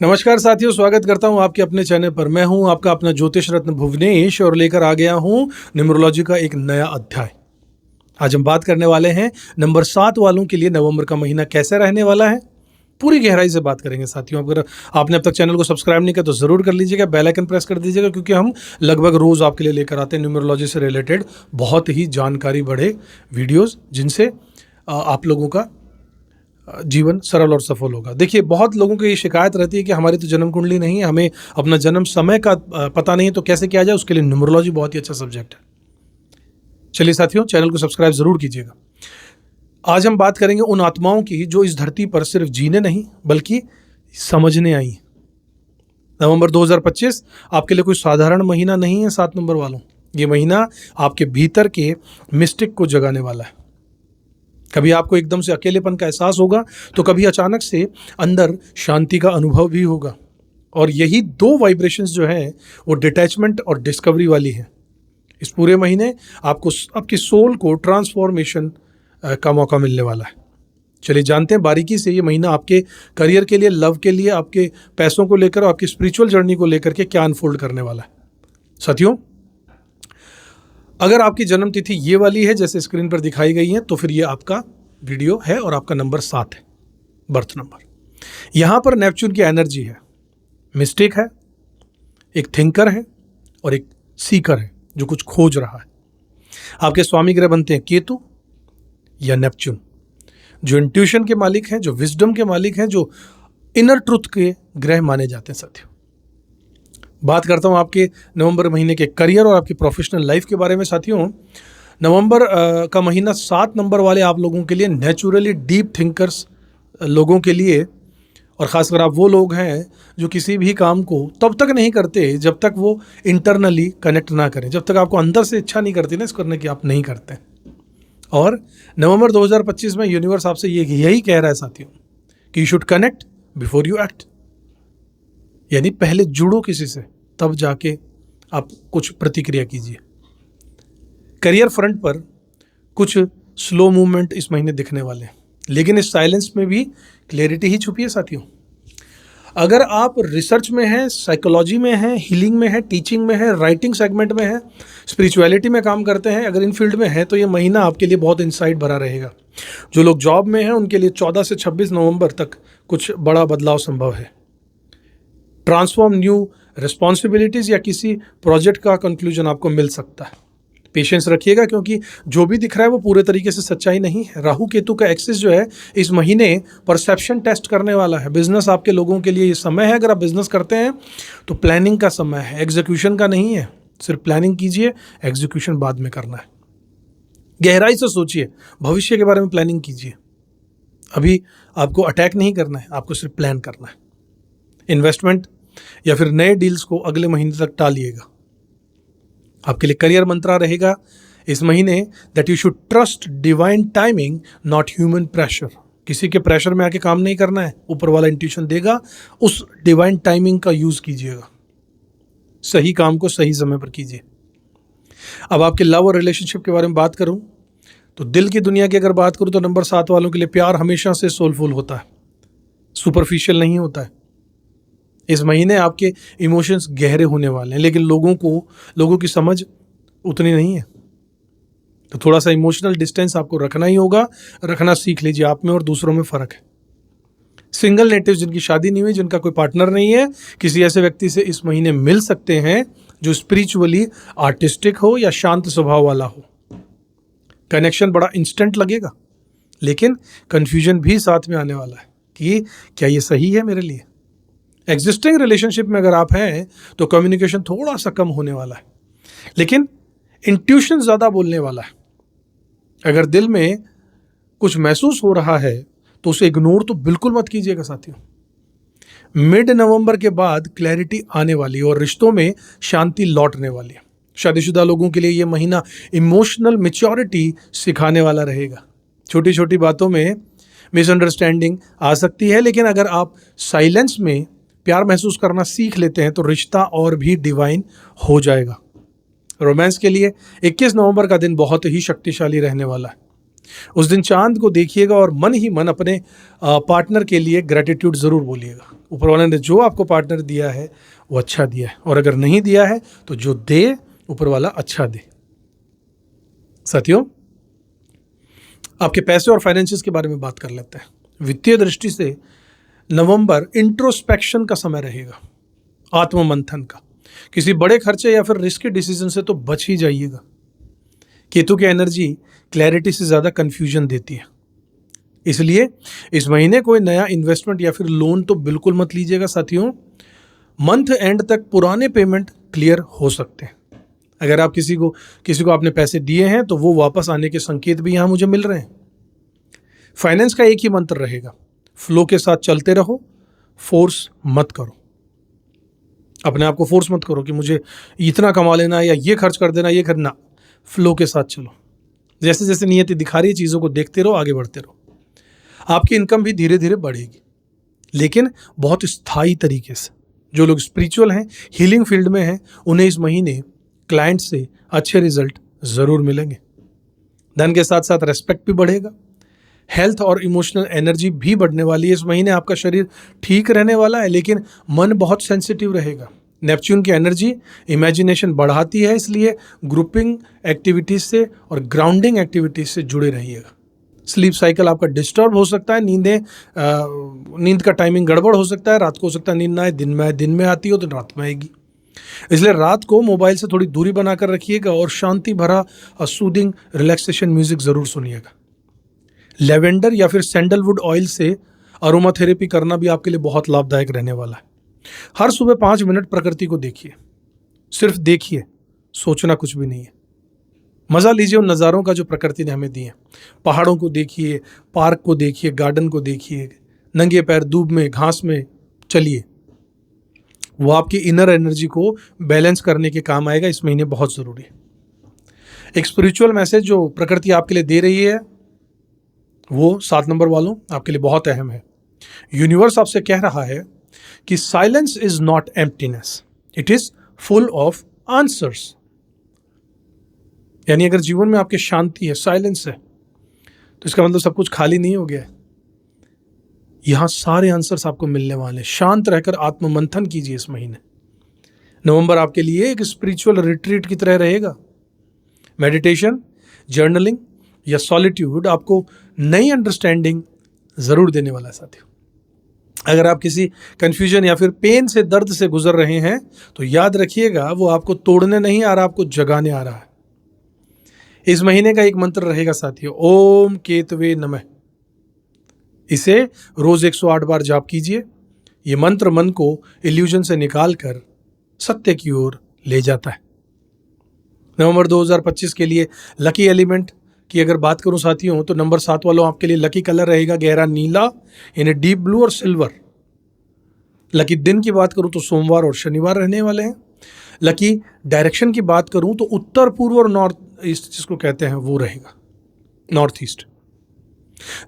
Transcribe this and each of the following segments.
नमस्कार साथियों, स्वागत करता हूं आपके अपने चैनल पर। मैं हूं आपका अपना ज्योतिष रत्न भुवनेश और लेकर आ गया हूं न्यूमरोलॉजी का एक नया अध्याय। आज हम बात करने वाले हैं नंबर 7 वालों के लिए नवंबर का महीना कैसे रहने वाला है। पूरी गहराई से बात करेंगे साथियों। अगर आपने अब तक चैनल को सब्सक्राइब नहीं किया तो ज़रूर कर लीजिएगा, बेल आइकन प्रेस कर दीजिएगा, क्योंकि हम लगभग रोज़ आपके लिए लेकर आते हैं न्यूमरोलॉजी से रिलेटेड बहुत ही जानकारी बढ़े वीडियोज़, जिनसे आप लोगों का जीवन सरल और सफल होगा। देखिए, बहुत लोगों की ये शिकायत रहती है कि हमारी तो जन्म कुंडली नहीं है, हमें अपना जन्म समय का पता नहीं है, तो कैसे किया जाए। उसके लिए न्यूमरोलॉजी बहुत ही अच्छा सब्जेक्ट है। चलिए साथियों, चैनल को सब्सक्राइब जरूर कीजिएगा। आज हम बात करेंगे उन आत्माओं की जो इस धरती पर सिर्फ जीने नहीं बल्कि समझने आई हैं। नवंबर 2025 आपके लिए कोई साधारण महीना नहीं है 7 नंबर वालों। ये महीना आपके भीतर के मिस्टिक को जगाने वाला है। कभी आपको एकदम से अकेलेपन का एहसास होगा, तो कभी अचानक से अंदर शांति का अनुभव भी होगा। और यही दो वाइब्रेशंस जो हैं वो डिटैचमेंट और डिस्कवरी वाली हैं। इस पूरे महीने आपको आपकी सोल को ट्रांसफॉर्मेशन का मौका मिलने वाला है। चलिए जानते हैं बारीकी से ये महीना आपके करियर के लिए, लव के लिए, आपके पैसों को लेकर और आपकी स्पिरिचुअल जर्नी को लेकर के क्या अनफोल्ड करने वाला है। साथियों, अगर आपकी जन्म तिथि ये वाली है जैसे स्क्रीन पर दिखाई गई है, तो फिर ये आपका वीडियो है और आपका नंबर 7 है, बर्थ नंबर। यहाँ पर नेपच्यून की एनर्जी है, मिस्टेक है, एक थिंकर है और एक सीकर है जो कुछ खोज रहा है। आपके स्वामी ग्रह बनते हैं केतु या नेपच्यून, जो इंट्यूशन के मालिक हैं, जो विजडम के मालिक हैं, जो इनर ट्रुथ के ग्रह माने जाते हैं। साथियों, बात करता हूं आपके नवंबर महीने के करियर और आपकी प्रोफेशनल लाइफ के बारे में। साथियों, नवंबर का महीना 7 नंबर वाले आप लोगों के लिए नेचुरली डीप थिंकर्स लोगों के लिए, और ख़ासकर आप वो लोग हैं जो किसी भी काम को तब तक नहीं करते जब तक वो इंटरनली कनेक्ट ना करें। जब तक आपको अंदर से इच्छा नहीं करती ना इस करने की, आप नहीं करते। और नवंबर 2025 में यूनिवर्स आपसे यही कह रहा है साथियों कि you should connect before you act. यानी पहले जुड़ो किसी से, तब जाके आप कुछ प्रतिक्रिया कीजिए। करियर फ्रंट पर कुछ स्लो मूवमेंट इस महीने दिखने वाले हैं, लेकिन इस साइलेंस में भी क्लैरिटी ही छुपी है साथियों। अगर आप रिसर्च में हैं, साइकोलॉजी में हैं, हीलिंग में हैं, टीचिंग में हैं, राइटिंग सेगमेंट में हैं, स्पिरिचुअलिटी में काम करते हैं, अगर इन फील्ड में हैं, तो ये महीना आपके लिए बहुत इंसाइट भरा रहेगा। जो लोग जॉब में हैं उनके लिए 14 से 26 नवंबर तक कुछ बड़ा बदलाव संभव है। ट्रांसफॉर्म न्यू रिस्पॉन्सिबिलिटीज़ या किसी प्रोजेक्ट का कंक्लूजन आपको मिल सकता है। पेशेंस रखिएगा, क्योंकि जो भी दिख रहा है वो पूरे तरीके से सच्चाई नहीं है। राहु केतु का एक्सिस जो है इस महीने परसेप्शन टेस्ट करने वाला है। बिजनेस आपके लोगों के लिए ये समय है, अगर आप बिजनेस करते हैं तो प्लानिंग का समय है, एग्जीक्यूशन का नहीं है। सिर्फ प्लानिंग कीजिए, एग्जीक्यूशन बाद में करना है। गहराई से सोचिए, भविष्य के बारे में प्लानिंग कीजिए। अभी आपको अटैक नहीं करना है, आपको सिर्फ प्लान करना है। इन्वेस्टमेंट या फिर नए डील्स को अगले महीने तक टालिएगा। आपके लिए करियर मंत्रा रहेगा इस महीने that you should trust divine timing not human pressure. किसी के प्रेशर में आके काम नहीं करना है, ऊपर वाला इंट्यूशन देगा, उस डिवाइन टाइमिंग का यूज कीजिएगा। सही काम को सही समय पर कीजिए। अब आपके लव और रिलेशनशिप के बारे में बात करूं तो दिल की दुनिया की अगर बात करूं तो नंबर 7 वालों के लिए प्यार हमेशा से सोलफुल होता है, सुपरफिशियल नहीं होता है। इस महीने आपके इमोशंस गहरे होने वाले हैं, लेकिन लोगों की समझ उतनी नहीं है, तो थोड़ा सा इमोशनल डिस्टेंस आपको रखना ही होगा। रखना सीख लीजिए। आप में और दूसरों में फ़र्क है। सिंगल नेटिव्स जिनकी शादी नहीं हुई, जिनका कोई पार्टनर नहीं है, किसी ऐसे व्यक्ति से इस महीने मिल सकते हैं जो स्पिरिचुअली आर्टिस्टिक हो या शांत स्वभाव वाला हो। कनेक्शन बड़ा इंस्टेंट लगेगा, लेकिन कन्फ्यूजन भी साथ में आने वाला है कि क्या ये सही है मेरे लिए। एग्जिस्टिंग रिलेशनशिप में अगर आप हैं तो कम्युनिकेशन थोड़ा सा कम होने वाला है, लेकिन इंट्यूशन ज़्यादा बोलने वाला है। अगर दिल में कुछ महसूस हो रहा है तो उसे इग्नोर तो बिल्कुल मत कीजिएगा साथियों। मिड नवंबर के बाद क्लैरिटी आने वाली है और रिश्तों में शांति लौटने वाली है। शादीशुदा लोगों के लिए ये महीना इमोशनल मैच्योरिटी सिखाने वाला रहेगा। छोटी छोटी बातों में मिसअंडरस्टैंडिंग आ सकती है, लेकिन अगर आप साइलेंस में प्यार महसूस करना सीख लेते हैं तो रिश्ता और भी डिवाइन हो जाएगा। रोमांस के लिए 21 नवंबर का दिन बहुत ही शक्तिशाली रहने वाला है। उस दिन चांद को देखिएगा और मन ही मन अपने पार्टनर के लिए ग्रैटिट्यूड ज़रूर बोलिएगा। ऊपर वाले ने जो आपको पार्टनर दिया है वो अच्छा दिया है, और अगर नहीं दिया है तो जो दे ऊपर वाला अच्छा दे। साथियों, आपके पैसे और फाइनेंसिस के बारे में बात कर लेते हैं। वित्तीय दृष्टि से नवंबर इंट्रोस्पेक्शन का समय रहेगा, आत्ममंथन का। किसी बड़े खर्चे या फिर रिस्की डिसीजन से तो बच ही जाइएगा। केतु की एनर्जी क्लैरिटी से ज़्यादा कंफ्यूजन देती है, इसलिए इस महीने कोई नया इन्वेस्टमेंट या फिर लोन तो बिल्कुल मत लीजिएगा। साथियों, मंथ एंड तक पुराने पेमेंट क्लियर हो सकते हैं। अगर आप किसी को आपने पैसे दिए हैं तो वो वापस आने के संकेत भी यहाँ मुझे मिल रहे हैं। फाइनेंस का एक ही मंत्र रहेगा, फ्लो के साथ चलते रहो, फोर्स मत करो। अपने आप को फोर्स मत करो कि मुझे इतना कमा लेना है या ये खर्च कर देना, ये करना। फ्लो के साथ चलो, जैसे जैसे नियति दिखा रही है चीज़ों को देखते रहो, आगे बढ़ते रहो। आपकी इनकम भी धीरे धीरे बढ़ेगी, लेकिन बहुत स्थायी तरीके से। जो लोग स्पिरिचुअल हैं, हीलिंग फील्ड में हैं, उन्हें इस महीने क्लाइंट से अच्छे रिजल्ट ज़रूर मिलेंगे। धन के साथ साथ रेस्पेक्ट भी बढ़ेगा। हेल्थ और इमोशनल एनर्जी भी बढ़ने वाली है। इस महीने आपका शरीर ठीक रहने वाला है, लेकिन मन बहुत सेंसिटिव रहेगा। नेपच्यून की एनर्जी इमेजिनेशन बढ़ाती है, इसलिए ग्रुपिंग एक्टिविटीज से और ग्राउंडिंग एक्टिविटीज से जुड़े रहिएगा। स्लीप साइकिल आपका डिस्टर्ब हो सकता है, नींद का टाइमिंग गड़बड़ हो सकता है। रात को हो सकता है नींद ना आए, दिन में आती हो तो रात में आएगी। इसलिए रात को मोबाइल से थोड़ी दूरी बनाकर रखिएगा और शांति भरा सूदिंग रिलैक्सेशन म्यूजिक ज़रूर सुनिएगा। लेवेंडर या फिर सैंडलवुड ऑयल से अरोमा थेरेपी करना भी आपके लिए बहुत लाभदायक रहने वाला है। हर सुबह 5 मिनट प्रकृति को देखिए, सिर्फ देखिए, सोचना कुछ भी नहीं है। मज़ा लीजिए उन नज़ारों का जो प्रकृति ने हमें दिए हैं। पहाड़ों को देखिए, पार्क को देखिए, गार्डन को देखिए, नंगे पैर धूप में घास में चलिए। वो आपकी इनर एनर्जी को बैलेंस करने के काम आएगा। इस महीने बहुत ज़रूरी है। एक स्पिरिचुअल मैसेज जो प्रकृति आपके लिए दे रही है वो 7 नंबर वालों आपके लिए बहुत अहम है। यूनिवर्स आपसे कह रहा है कि silence is not emptiness, it is full of answers. यानी अगर जीवन में आपके शांति है, साइलेंस है, तो इसका मतलब सब कुछ खाली नहीं हो गया है। यहां सारे आंसर्स आपको मिलने वाले हैं। शांत रहकर आत्ममंथन कीजिए। इस महीने नवंबर आपके लिए एक स्पिरिचुअल रिट्रीट की तरह रहेगा। मेडिटेशन, जर्नलिंग या सॉलिट्यूड आपको नई अंडरस्टैंडिंग जरूर देने वाला है। साथियों, अगर आप किसी कंफ्यूजन या फिर पेन से, दर्द से गुजर रहे हैं तो याद रखिएगा वो आपको तोड़ने नहीं आ रहा, आपको जगाने आ रहा है। इस महीने का एक मंत्र रहेगा साथियों, ओम केतवे नमः। इसे रोज 108 बार जाप कीजिए। ये मंत्र मन को इल्यूजन से निकालकर सत्य की ओर ले जाता है। नवंबर 2025 के लिए लकी एलिमेंट की अगर बात करूं साथियों, तो नंबर 7 वालों आपके लिए लकी कलर रहेगा गहरा नीला, यानी डीप ब्लू और सिल्वर। लकी दिन की बात करूं तो सोमवार और शनिवार रहने वाले हैं। लकी डायरेक्शन की बात करूं तो उत्तर पूर्व और नॉर्थ ईस्ट जिसको कहते हैं वो रहेगा, नॉर्थ ईस्ट।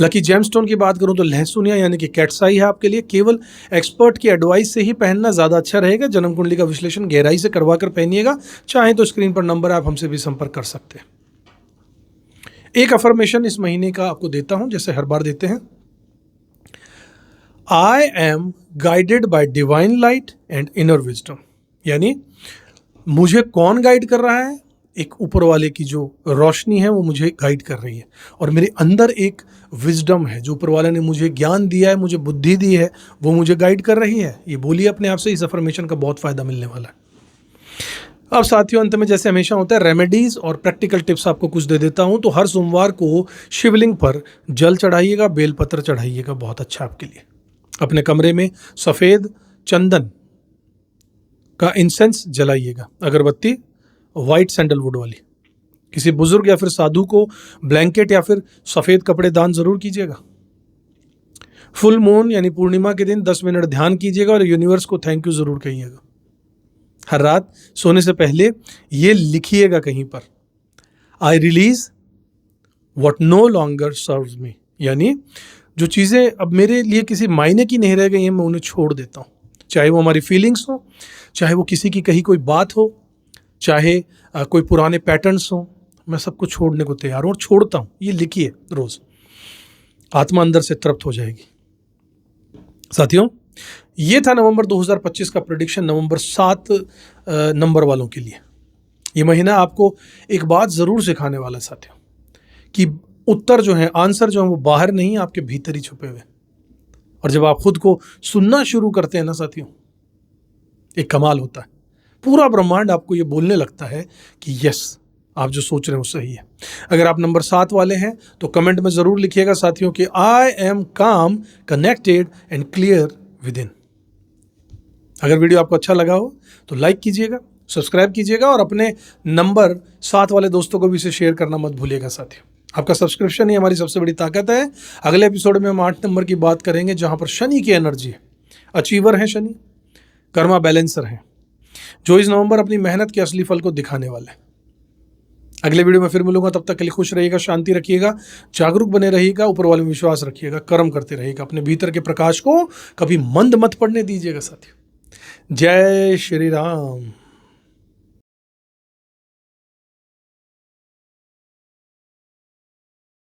लकी जेमस्टोन की बात करूं तो लहसुनिया यानी कि कैटसाई है आपके लिए। केवल एक्सपर्ट की एडवाइस से ही पहनना ज़्यादा अच्छा रहेगा। जन्म कुंडली का विश्लेषण गहराई से करवा कर पहनिएगा। चाहे तो स्क्रीन पर नंबर आप हमसे भी संपर्क कर सकते हैं। एक अफर्मेशन इस महीने का आपको देता हूं, जैसे हर बार देते हैं। I am guided by divine light and inner wisdom, यानी मुझे कौन गाइड कर रहा है? एक ऊपर वाले की जो रोशनी है वो मुझे गाइड कर रही है, और मेरे अंदर एक विजडम है जो ऊपर वाले ने मुझे ज्ञान दिया है, मुझे बुद्धि दी है, वो मुझे गाइड कर रही है। ये बोलिए अपने आप से, इस अफर्मेशन का बहुत फायदा मिलने वाला है। अब साथियों, अंत में जैसे हमेशा होता है रेमेडीज और प्रैक्टिकल टिप्स आपको कुछ दे देता हूं। तो हर सोमवार को शिवलिंग पर जल चढ़ाइएगा, बेलपत्र चढ़ाइएगा, बहुत अच्छा आपके लिए। अपने कमरे में सफ़ेद चंदन का इंसेंस जलाइएगा, अगरबत्ती वाइट सैंडलवुड वाली। किसी बुजुर्ग या फिर साधु को ब्लैंकेट या फिर सफ़ेद कपड़े दान जरूर कीजिएगा। फुल मून यानी पूर्णिमा के दिन 10 मिनट ध्यान कीजिएगा और यूनिवर्स को थैंक यू जरूर कहिएगा। हर रात सोने से पहले ये लिखिएगा कहीं पर, I release what no longer serves me, यानी जो चीज़ें अब मेरे लिए किसी मायने की नहीं रह गई हैं, मैं उन्हें छोड़ देता हूँ। चाहे वो हमारी फीलिंग्स हो, चाहे वो किसी की कही कोई बात हो, चाहे कोई पुराने पैटर्न्स हो, मैं सबको छोड़ने को तैयार हूँ और छोड़ता हूँ, ये लिखिए रोज, आत्मा अंदर से तृप्त हो जाएगी। साथियों, ये था नवंबर 2025 का प्रेडिक्शन नवंबर 7 नंबर वालों के लिए। ये महीना आपको एक बात ज़रूर सिखाने वाला है साथियों, कि उत्तर जो है, आंसर जो है वो बाहर नहीं, आपके भीतर ही छुपे हुए। और जब आप खुद को सुनना शुरू करते हैं ना साथियों, एक कमाल होता है। पूरा ब्रह्मांड आपको ये बोलने लगता है कि यस, आप जो सोच रहे हैं वो सही है। अगर आप नंबर 7 वाले हैं तो कमेंट में ज़रूर लिखिएगा साथियों कि आई एम काम, connected and clear with in. अगर वीडियो आपको अच्छा लगा हो तो लाइक कीजिएगा, सब्सक्राइब कीजिएगा और अपने नंबर 7 वाले दोस्तों को भी इसे शेयर करना मत भूलिएगा साथियों। आपका सब्सक्रिप्शन ही हमारी सबसे बड़ी ताकत है। अगले एपिसोड में हम 8 नंबर की बात करेंगे, जहां पर शनि की एनर्जी है। अचीवर है शनि, कर्मा बैलेंसर है, जो इस नवंबर अपनी मेहनत के असली फल को दिखाने वाले हैं। अगले वीडियो में फिर मिलूंगा, तब तक के लिए खुश रहिएगा, शांति रखिएगा, जागरूक बने रहिएगा, ऊपर वाले में विश्वास रखिएगा, कर्म करते रहिएगा, अपने भीतर के प्रकाश को कभी मंद मत पड़ने दीजिएगा साथियों। जय श्री राम।